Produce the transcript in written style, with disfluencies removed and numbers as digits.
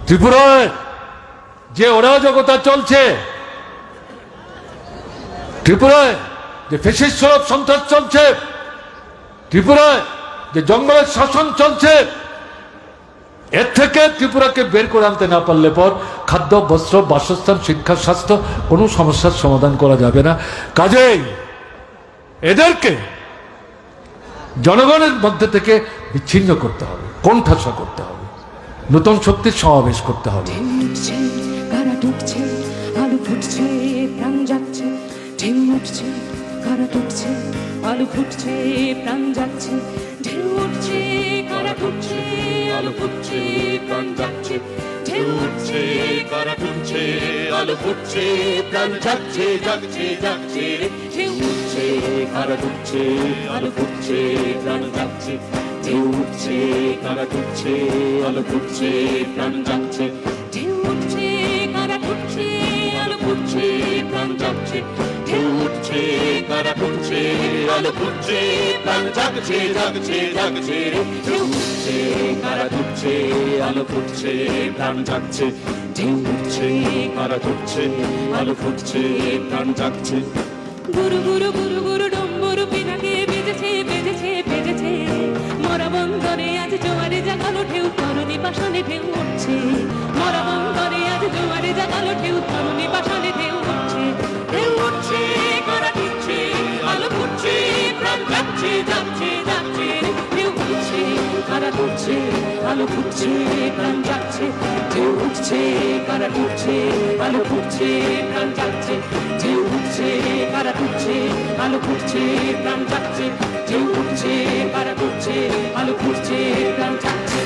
ত্রিপুরায় যে অরাজকতা চলছে, ত্রিপুরায় যে ফ্যাসিস্ট সন্ত্রাস চলছে, ত্রিপুরায় যে জঙ্গলের শাসন চলছে, এর থেকে ত্রিপুরাকে বের করে আনতে না পারলে পর খাদ্য, বস্ত্র, বাসস্থান, শিক্ষা, স্বাস্থ্য কোনো সমস্যার সমাধান করা যাবে না। কাজেই এদেরকে জনগণের মধ্যে থেকে বিচ্ছিন্ন করতে হবে, কোণঠাসা করতে হবে, নতুন শক্তির সমাবেশ করতে হবে। কারা টুটছে, আলু ফুটছে, প্রাণ যাচ্ছে, ঢেউ উঠছে, কারা টুটছে, আলু ফুটছে, প্রাণ যাচ্ছে, ঢেউ উঠছে, কারা টুটছে, আলু ফুটছে, প্রাণ যাচ্ছে, ঢেউ উঠছে, কারা টুটছে, আলু ফুটছে, প্রাণ যাচ্ছে, জাগছে, জাগছে, ঢেউ উঠছে, কারা টুটছে, আলু ফুটছে, প্রাণ যাচ্ছে, ঢেউ উঠছে, কারা টুটছে, আলু ফুটছে, প্রাণ যাচ্ছে, ঢেউ উঠছে, কারা টুটছে, আলু ফুটছে, প্রাণ যাচ্ছে, ঢেউ উঠছে, কারা টুটছে, আলু ফুটছে, প্রাণ জাগছে, জাগছে, জাগছে, ঢেউ উঠছে, কারা টুটছে, আলু ফুটছে, প্রাণ যাচ্ছে, ঢেউ উঠছে, কারা টুটছে, আলু ফুটছে, প্রাণ যাচ্ছে। গুরু গুরু গুরু গুরু ডম্বরু পিনাকে বেজেছে, বেজেছে, বেজেছে, মরা বন্দরে আজ জোয়ারে জাগালো ঢেউ, তরুণী পাষাণে ঢেউ উঠছে, মরা বন্দরে আজ জোয়ারে জাগালো ঢেউ, তরুণী পাষাণে ঢেউ উঠছে, ঢেউ উঠছে, কারা টুটছে, আলো ফুটছে, প্রাণ যাচ্ছে, যাচ্ছে, যাচ্ছে, ঢেউ উঠছে, কারা টুটছে, আলো ফুটছে, প্রাণ যাচ্ছে, ঢেউ উঠছে, কারা টুটছে, আলো ফুটছে, প্রাণ যাচ্ছে, ঢেউ উঠছে, কারা টুটছে, আলো ফুটছে, প্রাণ যাচ্ছে, ঢেউ উঠছে, কারা টুটছে, আলো ফুটছে, প্রাণ যাচ্ছে।